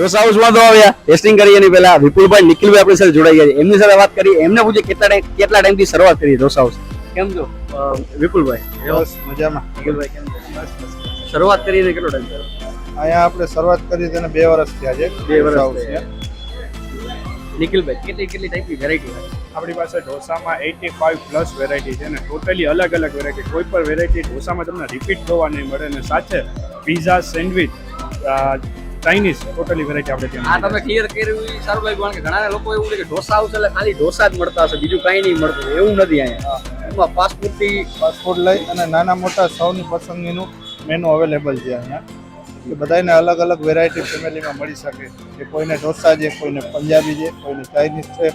ઢોસા હાઉસમાં તો આવ્યા ટેસ્ટિંગ કરી એની પહેલા વિપુલભાઈ નિખિલભાઈ આપણી સાથે જોડાઈ ગયા છે. એમની સાથે વાત કરી, એમને પૂછે કેટલા ટાઈમથી શરૂઆત કરી ઢોસા હાઉસ. કેમ છો વિપુલભાઈ? બસ મજામાં. નિખિલભાઈ કેમ છો? શરૂઆત કરીને કેટલો ટાઈમ થયો? અહીંયા આપણે શરૂઆત કરી તેને 2 વર્ષ થયા છે. 2 વર્ષ થયા. નિખિલભાઈ કેટલી ટાઈપની વેરાયટી હોય આપણી પાસે? ઢોસામાં 85+ વેરાયટી છે ને ટોટલી અલગ અલગ વેરાયટી. કોઈ પણ વેરાયટી ઢોસામાં તમને રિપીટ જોવા નહીં મળે. ને સાથે pizza, sandwich, Chinese totally variety આપણે ત્યાં. આ તમે ક્લિયર કર્યું એ સારું લાગ્યું, કારણ કે ઘણા લોકો એવું છે કે ઢોસા હાઉસ એટલે ખાલી ઢોસા જ મળતા હશે, બીજું કાંઈ નહીં મળતું. એવું નથી અહીંયા. એમાં ફાસ્ટ ફૂડ લઈ અને નાના મોટા સૌની પસંદગીનું મેનુ અવેલેબલ છે અહીંયા. કે બધાને અલગ અલગ વેરાયટી ફેમિલીમાં મળી શકે. કે કોઈને ઢોસા છે, કોઈને પંજાબી છે, કોઈને ચાઇનીઝ છે,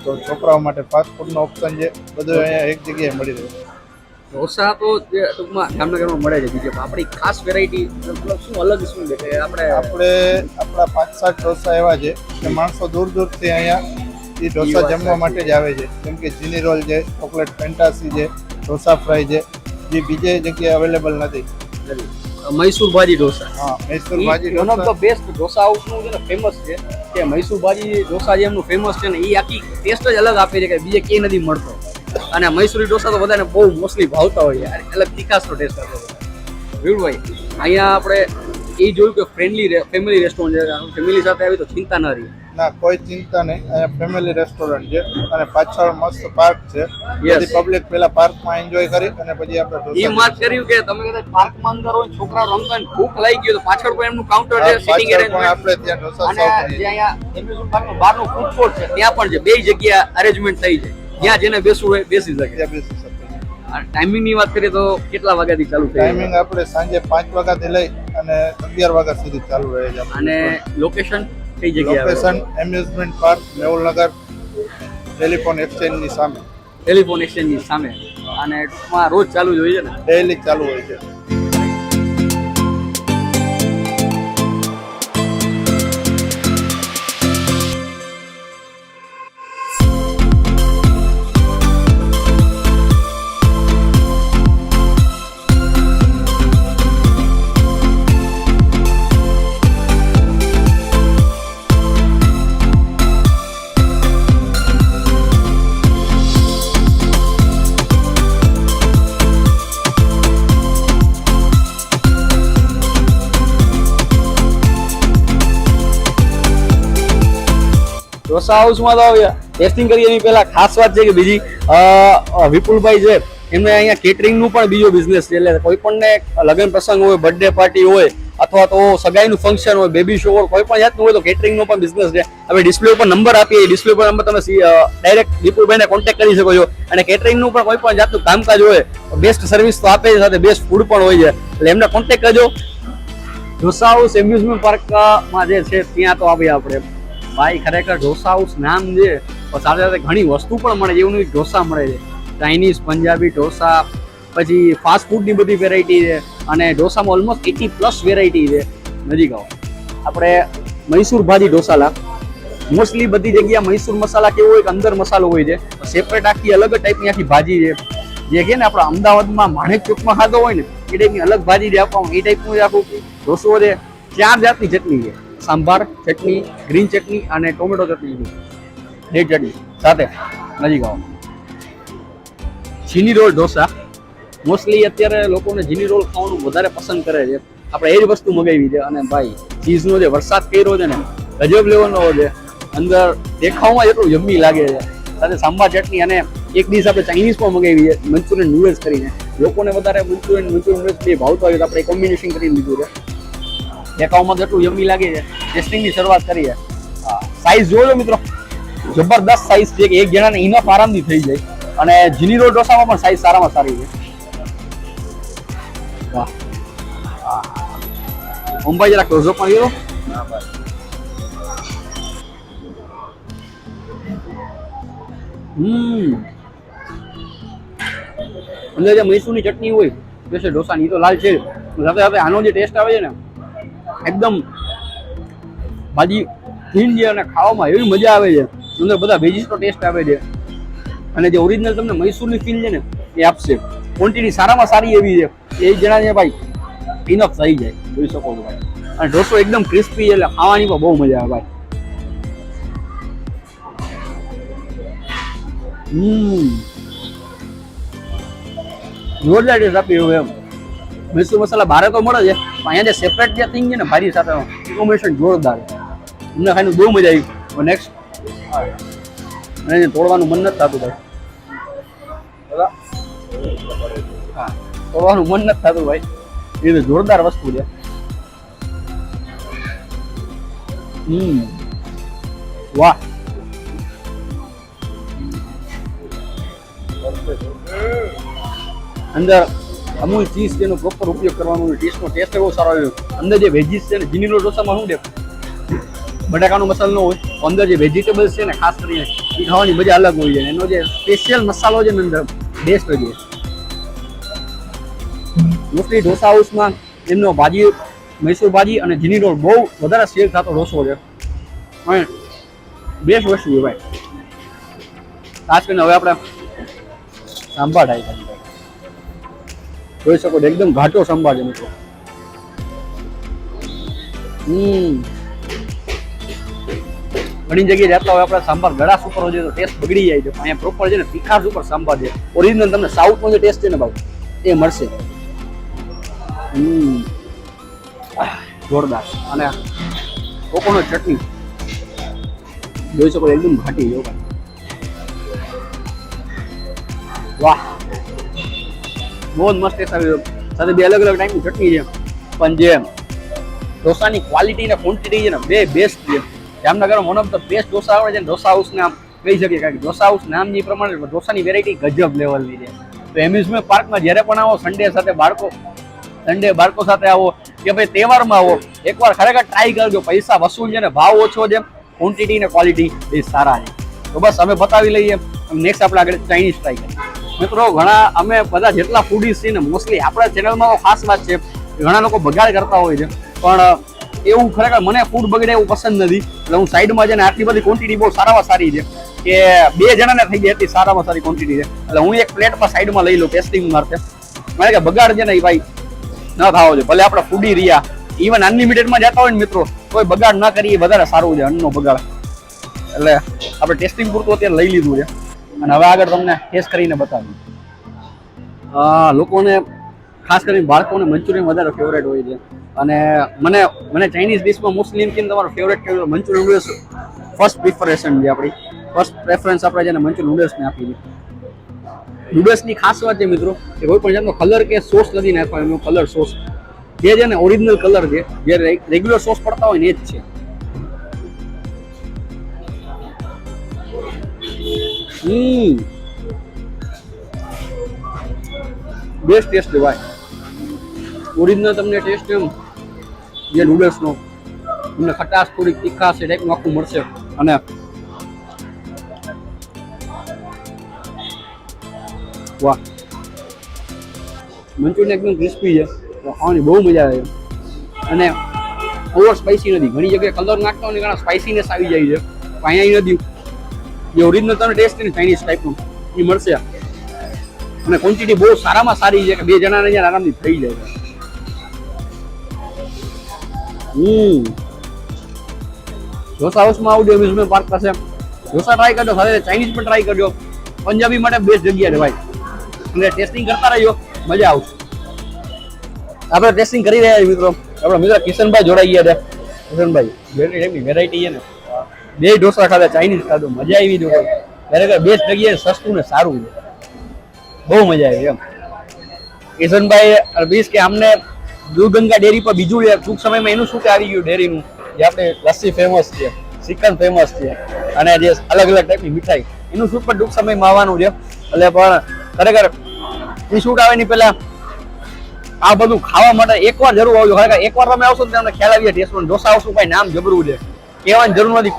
તો છોકરાઓ માટે ફાસ્ટ ફૂડનો ઓપ્શન છે. બધું અહીંયા એક જગ્યાએ મળી રહે. ઢોસા તો ટૂંકમાં જામનગરમાં મળે છે. બીજું આપણી ખાસ વેરાયટી શું અલગ શું છે કે આપણા 5-7 ઢોસા એવા છે કે માણસો દૂર દૂરથી અહીંયા એ ઢોસા જમવા માટે જ આવે છે. જેમ કે જીની રોલ છે, ચોકલેટ ફેન્ટાસી છે, ઢોસા ફ્રાય છે, જે બીજે જગ્યાએ અવેલેબલ નથી. મૈસૂર ભાજી ઢોસા. હા, Mysore bhaji one of the best dosa હાઉસનું છે ને ફેમસ છે કે મૈસૂર ભાજી ઢોસા જે એમનું ફેમસ છે ને એ આખી ટેસ્ટ જ અલગ આપે છે કે બીજે ક્યાંય નથી મળતો. અને મૈસૂરી ઢોસા તો બધાને બહુ મોસ્ટલી ભાવતા હોય યાર, અલગ તીખાશનો ટેસ્ટ આપે છે. વિરુભાઈ અહીંયા આપણે એ જોયું કે ફેમિલી રેસ્ટોરન્ટ છે. ફેમિલી સાથે આવી તો ચિંતા ન રહી. ના, કોઈ ચિંતા નહીં. અહીંયા ફેમિલી રેસ્ટોરન્ટ છે અને પાછળ મસ્ત પાર્ક છે. બધી પબ્લિક પેલા પાર્કમાં એન્જોય કરી અને પછી આપણે એ વાત કર્યું કે તમે કદાચ પાર્કમાં અંદર હોય, છોકરાઓ રમતા હોય, ભૂખ લાગી ગયો તો પાછળ પણ એમનું કાઉન્ટર છે, સિટિંગ એરેન્જમેન્ટ. આપણે ત્યાં ઢોસા અને જે અહીંયા એમ્યુઝમેન્ટ પાર્કનું બહારનું ફૂડ કોર્ટ છે ત્યાં પણ છે. બે જગ્યા અરેન્જમેન્ટ થઈ છે, જ્યાં જેને બેસવું હોય બેસી શકે. ટાઈમિંગની વાત કરીએ તો કેટલા વાગ્યાથી ચાલુ થાય ટાઈમિંગ આપણે સાંજે 5 વાગ્યાથી લઈ અને 11 વાગ્યા સુધી ચાલુ રહે છે. અને લોકેશન કઈ જગ્યાએ location amusement park Mehulnagar telephone એક્સચેન્જની સામે ટેલિફોન એક્સચેન્જની સામે અને ટૂંકમાં રોજ ચાલુ જ હોય છે ને ડેઈલી ચાલુ હોય છે. ઢોસા હાઉસમાં તો ટેસ્ટિંગ કરીએ એની પહેલા ખાસ વાત છે કે બીજી વિપુલભાઈ છે એમને અહીંયા કેટરિંગનું પણ બીજો બિઝનેસ છે. એટલે કોઈ પણ ને લગ્ન પ્રસંગ હોય, બર્થડે પાર્ટી હોય અથવા તો સગાઈનું ફંક્શન હોય, બેબી શોવર કોઈ પણ જાતનું હોય તો કેટરિંગનો પણ બિઝનેસ છે. હવે ડિસ્પ્લે ઉપર નંબર આપીએ, ડિસ્પ્લે ઉપર નંબર તમે ડાયરેક્ટ વિપુલભાઈને કોન્ટેક્ટ કરી શકો છો. અને કેટરિંગનું પણ કોઈ પણ જાતનું કામકાજ હોય બેસ્ટ સર્વિસ તો આપે છે, સાથે બેસ્ટ ફૂડ પણ હોય છે. એટલે એમને કોન્ટેક્ટ કરજો. ઢોસા હાઉસ એમ્યુઝમેન્ટ પાર્કમાં જે છે ત્યાં તો આવીએ આપણે. ભાઈ ખરેખર ઢોસા હાઉસ નામ છે પણ સાથે સાથે ઘણી વસ્તુ પણ મળે છે. એવું નહીં ઢોસા મળે છે, ચાઇનીઝ, પંજાબી ઢોસા, પછી ફાસ્ટ ફૂડની બધી વેરાયટી છે. અને ઢોસામાં ઓલમોસ્ટ 80+ વેરાયટી છે. નજીક આવો આપણે મૈસૂર ભાજી ઢોસાલા. મોસ્ટલી બધી જગ્યા મૈસૂર મસાલા કેવો હોય કે અંદર મસાલો હોય છે, સેપરેટ આખી અલગ ટાઈપની આખી ભાજી છે. જે કે ને આપણે અમદાવાદમાં માણેક ચોકમાં ખાધો હોય ને એ ટાઈપની અલગ ભાજી છે આપવામાં, એ ટાઈપનું આખું ઢોસો છે. 4 જાતની ચટણી છે, સાંભાર ચટણી, ગ્રીન ચટણી અને ટોમેટો ચટણી, રેડ ચટણી સાથે. નજીક આવો જીની રોલ ઢોસા. મોસ્ટલી અત્યારે લોકોને જીની રોલ ખાવાનું વધારે પસંદ કરે છે. આપણે એ જ વસ્તુ મગાવી છે. અને ભાઈ ચીઝનો જે વરસાદ કર્યો છે ને ગજબ લેવાનો છે. અંદર દેખાવમાં જેટલું યમ્મી લાગે છે, સાથે સાંભાર ચટણી. અને એક ડીશ આપણે ચાઇનીઝ પણ મગાવી છે, મંચુરિયન નૂડલ્સ કરીને. લોકોને વધારે મંચુરિયન નૂડલ્સ બે ભાવતા હોય તો આપણે કોમ્બિનેશન કરી લીધું છે. દેખાવમાં જેટલું યમ્મી લાગે છે. ટેસ્ટિંગની શરૂઆત કરીએ. સાઈઝ જોયો મિત્રો, જબરદસ્ત સાઈઝ છે કે એક જણાને ઇનફ આરામથી થઈ જાય. અને જીની રોલ ઢોસામાં પણ સાઈઝ સારામાં સારી છે. વાહ, ઓમભાઈ જરા ક્લોઝઅપ માં ગયો. અંદર જે મૈસૂરની ચટણી હોય સ્પેશિયલ ઢોસાની, તો લાલ છે. સાથે સાથે આનો જે ટેસ્ટ આવે છે ને એકદમ ભાજી થીન છે અને ખાવામાં એવી મજા આવે છે. અંદર બધા વેજીસનો ટેસ્ટ આવે છે. અને જે ઓરિજિનલ તમને મૈસૂરની ફીલ છે ને એ આપશે. ક્વોન્ટિટી સારામાં સારી એવી છે. એ જણા છે ભાઈ ઇનફ થઈ જાય, જોઈ શકો છો ભાઈ. અને ઢોસો એકદમ ક્રિસ્પી એટલે ખાવાની પણ બહુ મજા આવે ભાઈ. જોરદાર ટેસ્ટ આપી એવું એમ. મૈસૂર મસાલા બહાર તો મળે છે પણ અહીંયા જે સેપરેટ જે થિંગ છે ને ભાજી સાથે કોમ્બિનેશન જોરદાર. અમને ખાઈને બહુ મજા આવી. નેક્સ્ટ અને તોડવાનું મન નથી થતું ભાઈ. હા, તોડવાનું મન નથી થતું ભાઈ. એ તો જોરદાર વસ્તુ છે. વાહ, અંદર અમૂલ ચીઝ તેનો પ્રોપર ઉપયોગ કરવાનો, ટેસ્ટનો ટેસ્ટ એવો સારો આવ્યો. અંદર જે વેજીસ છે ને જીની રોલ ઢોસામાં શું છે, બટાકાનો મસાલો ન હોય, અંદર જે વેજીટેબલ્સ છે ને ખાસ કરીને એ ખાવાની મજા અલગ હોય છે. એનો જે સ્પેશિયલ મસાલો છે ને અંદર બેસ્ટ હોય છે. મોસ્ટલી ઢોસા હાઉસમાં એમનો ભાજી, મૈસૂર ભાજી અને જીની રોલ બહુ વધારે સેલ થતો ઢોસો છે. અને બેસ્ટ વસ્તુ છે ભાઈ. ખાસ કરીને હવે આપણે સાંભાર ટ્રાય કરીએ. જોઈ શકો છો એકદમ ઘાટો સંભાર છે મિત્રો. ઘણી જગ્યાએ જતા હોય આપણે સાંભાર ગળાસ ઉપર હોય તો ટેસ્ટ બગડી જાય છે. અહીંયા પ્રોપર છે ને તીખાસ ઉપર સાંભાર છે. ઓરિજિનલ તમને સાઉથનો જે ટેસ્ટ છે ને ભાઈ એ મળશે. જોરદાર. અને કોકોનટ ચટણી જોઈ શકો એકદમ ઘાટી છે ભાઈ. વાહ, બહુ જ મસ્ત ટેસ્ટ આવ્યો. સાથે બે અલગ અલગ ટાઈપની ચટણી છે. પણ જે ઢોસાની ક્વોલિટી અને ક્વોન્ટિટી છે ને બે બેસ્ટ છે. Jamnagar one of the best dosa આવે છે. ઢોસા હાઉસને આમ કહી શકીએ કારણ કે ઢોસા હાઉસ નામની પ્રમાણે ઢોસાની વેરાયટી ગજબ લેવલની છે. તો એમ્યુઝમેન્ટ પાર્કમાં જ્યારે પણ આવો સન્ડે બાળકો સાથે આવો કે ભાઈ તહેવારમાં આવો, એકવાર ખરેખર ટ્રાય કરજો. પૈસા વસૂલ છે ને ભાવ ઓછો છે, ક્વોન્ટિટી ને ક્વોલિટી એ સારા છે. તો બસ અમે બતાવી લઈએ. નેક્સ્ટ આપણે આગળ ચાઇનીઝ ટ્રાય કરીએ. મિત્રો ઘણા અમે બધા જેટલા ફૂડીઝ છીએ ને મોસ્ટલી આપણા ચેનલમાં ખાસ વાત છે ઘણા લોકો બગાડ કરતા હોય છે, પણ એવું ખરેખર મને ફૂડ બગડે એવું પસંદ નથી. એટલે હું સાઈડમાં છે ને આટલી બધી ક્વોન્ટિટી બહુ સારામાં સારી છે કે 2 જણાને થઈ જાય એટલી સારામાં સારી ક્વોન્ટિટી છે. એટલે હું એક પ્લેટમાં સાઈડમાં લઈ લઉં ટેસ્ટિંગ માટે. મને કે બગાડ છે ને એ ભાઈ ન થવો જોઈએ. ભલે આપણે ફૂડી રહ્યા ઇવન અનલિમિટેડમાં જતા હોય ને મિત્રો, કોઈ બગાડ ના કરીએ વધારે સારું છે અન્નનો બગાડ. એટલે આપણે ટેસ્ટિંગ પૂરતું અત્યારે લઈ લીધું છે અને હવે આગળ તમને ટેસ્ટ કરીને બતાવ્યું. લોકોને ખાસ કરીને બાળકોને મંચુરિયન વધારે ફેવરેટ હોય છે અને મને ચાઇનીઝ ડિશમાં મોસ્ટલી એમ કે તમારો ફેવરેટ કયું મંચુરિયન નૂડલ્સ ફર્સ્ટ પ્રિફરેશન છે. આપણી ફર્સ્ટ પ્રેફરન્સ આપણે છે ને મંચુરિયન નૂડલ્સને આપી દીધી. નૂડલ્સની ખાસ વાત છે મિત્રો કે કોઈ પણ જાતનો કલર કે સોસ નથી નાખવાનો. કલર સોસ જે છે ને ઓરિજિનલ કલર છે, જે રેગ્યુલર સોસ પડતા હોય ને એ જ છે. બેસ્ટ ટેસ્ટ છે ભાઈ. ઓરિજિનલ તમને ટેસ્ટ એમ જે નૂડલ્સનો તમને ખટાશ થોડીક તીખાશ એ ટાઈપનું આખું મળશે. અને વાહ, મંચુરિયન એકદમ ક્રિસ્પી છે, ખાવાની બહુ મજા આવે છે અને ઓવર સ્પાઇસી નથી. ઘણી જગ્યાએ કલર નાખતા હોય ને ઘણા સ્પાઇસીનેસ આવી જાય છે, અહીંયા નથી. જે ઓરિજિનલ તમને ટેસ્ટ છે ને ચાઇનીઝ ટાઈપનું એ મળશે અને ક્વોન્ટિટી બહુ સારામાં સારી છે કે 2 જણાને અહીંયા આરામથી થઈ જાય છે. ઢોસા હાઉસમાં આવજો એમ્યુઝમેન્ટ પાર્ક પાસે. ઢોસા ટ્રાય કરજો, સાથે ચાઇનીઝ પણ ટ્રાય કરજો. પંજાબી માટે બેસ્ટ જગ્યા છે ભાઈ. અને ટેસ્ટિંગ કરતા રહેજો, મજા આવશે. આપણે ટેસ્ટિંગ કરી રહ્યા છીએ મિત્રો. આપણા મિત્ર કિશનભાઈ જોડાઈ ગયા છે. કિશનભાઈ ટાઈપની વેરાયટી છે ને, 2 ઢોસા ખાધા, ચાઇનીઝ ખાધું, મજા આવી જો. ખરેખર બેસ્ટ જગ્યાએ સસ્તું ને સારું છે, બહુ મજા આવી એમ. કિશનભાઈ બીસ કે અમને દૂધગંગા ડેરી પર બીજું ટૂંક સમયમાં એનું શું કે આવી ગયું ડેરીનું, જે આપણે લસ્સી ફેમસ છે, ચિકન ફેમસ છે અને જે અલગ અલગ ટાઈપની મીઠાઈ એનું શૂટ પણ ટૂંક સમયમાં આવવાનું છે. એટલે પણ ખરેખર એ શૂટ આવે ની પહેલા આ બધું ખાવા માટે એકવાર જરૂર આવજો. ખરેખર એકવાર તમે આવશો તો તમને ખ્યાલ આવી જાય ટેસ્ટ. ઢોસા હાઉસનું ભાઈ નામ જબરું છે, કહેવાની જરૂર નથી.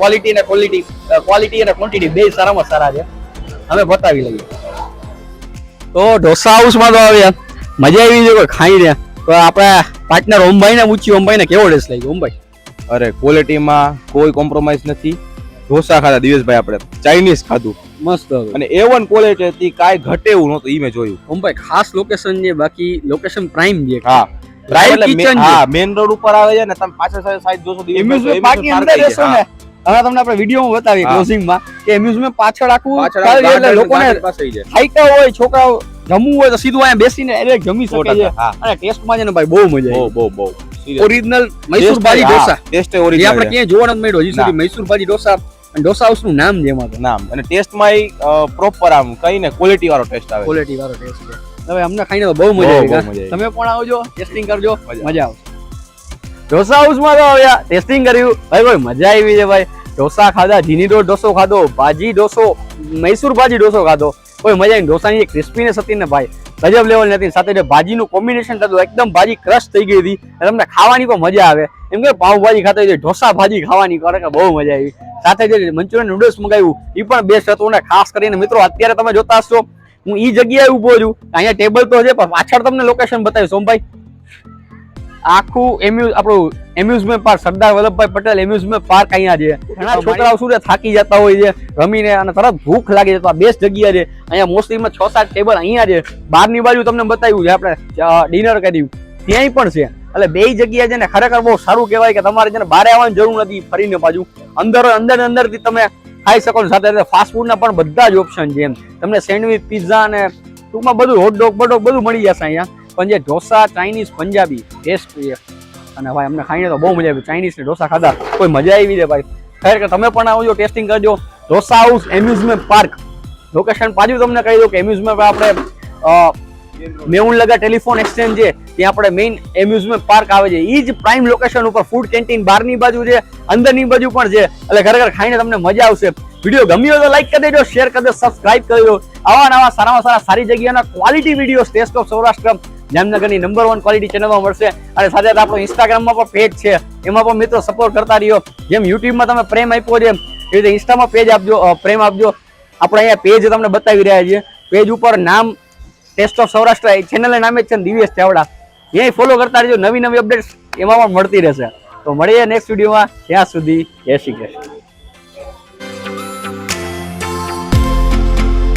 ક્વોલિટી અને ક્વોન્ટિટી બે સારામાં સારા છે. અમે બતાવી લઈએ. તો ઢોસા હાઉસમાં તો આવ્યા, મજા આવી છે. કોઈ ખાઈ રહ્યા તો આપણા પાર્ટનર ઓમભાઈ ને પૂછ્યું, ઓમભાઈ ને કેવો ટેસ્ટ લાગ્યો? ઓમભાઈ અરે ક્વોલિટીમાં કોઈ કોમ્પ્રોમાઇઝ નથી. ઢોસા ખાધા દિવસભાઈ, આપણે ચાઇનીઝ ખાધું, મસ્ત અને A1 ક્વોલિટી હતી, કાંઈ ઘટે એવું નહોતું. ઈ મેં જોયું. ઓમભાઈ ખાસ લોકેશન છે, બાકી લોકેશન પ્રાઇમ છે. હા, પ્રાઇમ કિચન. હા, મેઇન રોડ ઉપર આવે છે ને. તમે પાછળ સાઈડ જોશો એમ્યુઝમેન્ટ પાર્કની અંદર રહેશો ને, હવે તમને આપણે વિડીયોમાં બતાવીએ ક્લોઝિંગમાં કે એમ્યુઝમેન્ટ પાછળ આખું એટલે લોકોને ખાઈતા હોય, છોકરાઓ જમવું હોય તો સીધું અહીંયા બેસીને ડાયરેક્ટ જમી શકે છે. અને ટેસ્ટમાં છે ને ભાઈ બહુ મજા આવે. બહુ ઓરિજિનલ મૈસૂર ભાજી ઢોસા ટેસ્ટ જે ઓરિજિનલ આપણે ક્યાંય જોવા નથી મળ્યો હજી સુધી. મૈસૂર ભાજી ઢોસા અને ઢોસા હાઉસનું નામ છે એમાં તો. નામ અને ટેસ્ટમાં પ્રોપર આમ કહીને ક્વોલિટી વાળો ટેસ્ટ આવે. ક્વોલિટી વાળો ટેસ્ટ છે. હવે અમને ખાઈને તો બહુ મજા આવી. તમે પણ આવજો, ટેસ્ટિંગ કરજો, મજા આવશે. ઢોસા હાઉસમાં તો આવ્યા, ટેસ્ટિંગ કર્યું ભાઈ, ભાઈ મજા આવી છે ભાઈ. ઢોસા ખાધા, જીનીરો ઢોસો ખાધો, ભાજી ઢોસો, મૈસૂર ભાજી ઢોસો ખાધો, કોઈ મજા આવી. ઢોસાની ક્રિસ્પીનેસ હતી ને ભાઈ ગજબ લેવલ નથી. સાથે જે ભાજીનું કોમ્બિનેશન થતું એકદમ ભાજી ક્રશ થઈ ગઈ હતી. તમને ખાવાની પણ મજા આવે. એમ કે પાવભાજી ખાતા હોય ઢોસા ભાજી ખાવાની ખરેખર બહુ મજા આવી. સાથે જે મંચુરિયન નૂડલ્સ મંગાવ્યું એ પણ બેસ્ટ હતું. અને ખાસ કરીને મિત્રો અત્યારે તમે જોતા હશો હું ઈ જગ્યાએ ઉભો છું, અહીંયા ટેબલ તો છે પણ પાછળ તમને લોકેશન બતાવ્યું સોમભાઈ. આખું આપણું amusement park, Sardar Vallabhbhai Patel amusement park અહીંયા છે. ઘણા છોકરાઓ શું છે થાકી જતા હોય છે રમીને અને તરત ભૂખ લાગી જતો. આ બેસ્ટ જગ્યા છે. અહીંયા મોસ્ટલીમાં 6-7 ટેબલ અહીંયા છે. બહારની બાજુ તમને બતાવ્યું છે આપણે ડિનર કર્યું ત્યાંય પણ છે. એટલે બે જગ્યા છે ને ખરેખર બહુ સારું કહેવાય કે તમારે છે ને બહાર આવવાની જરૂર નથી. ફરીને બાજુ અંદરથી તમે ખાઈ શકો. સાથે ફાસ્ટ ફૂડના પણ બધા જ ઓપ્શન છે. એમ તમને સેન્ડવિચ, પિઝા અને ટૂંકમાં બધું હોટડોગ બધું મળી જશે અહીંયા. પણ જે ઢોસા, ચાઇનીઝ, પંજાબી બેસ્ટ છે. અને ભાઈ અમને ખાઈને તો બહુ મજા આવી. ચાઇનીઝ ને ઢોસા ખાધા, કોઈ મજા આવી છે ભાઈ. ખરેખર તમે પણ આવજો, ટેસ્ટિંગ કરજો. Dosa house amusement park location પાછું તમને કહી દઉં કે એમ્યુઝમેન્ટ આપણે મેઉનલગા ટેલિફોન એક્સચેન્જ છે ત્યાં આપણે મેઇન એમ્યુઝમેન્ટ પાર્ક આવે છે. એ જ પ્રાઇમ લોકેશન ઉપર ફૂડ કેન્ટીન બહારની બાજુ છે, અંદરની બાજુ પણ છે. એટલે ખરેખર ખાઈને તમને મજા આવશે. વિડીયો ગમ્યો હોય તો લાઈક કરી દેજો, શેર કરી દેજો, સબસ્ક્રાઇબ કરી દેજો. આવા નવા સારામાં સારા સારી જગ્યાના quality video test of Saurashtra જામનગરની નંબર 1 ક્વોલિટી ચેનલમાં મળશે. અને સાથે સાથે આપણો ઇન્સ્ટાગ્રામમાં પણ પેજ છે, એમાં પણ મિત્રો સપોર્ટ કરતા રહ્યો. જેમ યુટ્યુબમાં તમે પ્રેમ આપ્યો છે એ રીતે ઇન્સ્ટામાં પેજ આપજો, પ્રેમ આપજો. આપણે અહીંયા પેજ તમને બતાવી રહ્યા છીએ. પેજ ઉપર નામ ટેસ્ટ ઓફ સૌરાષ્ટ્ર ચેનલના નામે જ છે દિવ્યેશ ચાવડા. એ ફોલો કરતા રહેજો, નવી નવી અપડેટ્સ એમાં પણ મળતી રહેશે. તો મળીએ નેક્સ્ટ વિડીયોમાં. ત્યાં સુધી જય શ્રી કૃષ્ણ.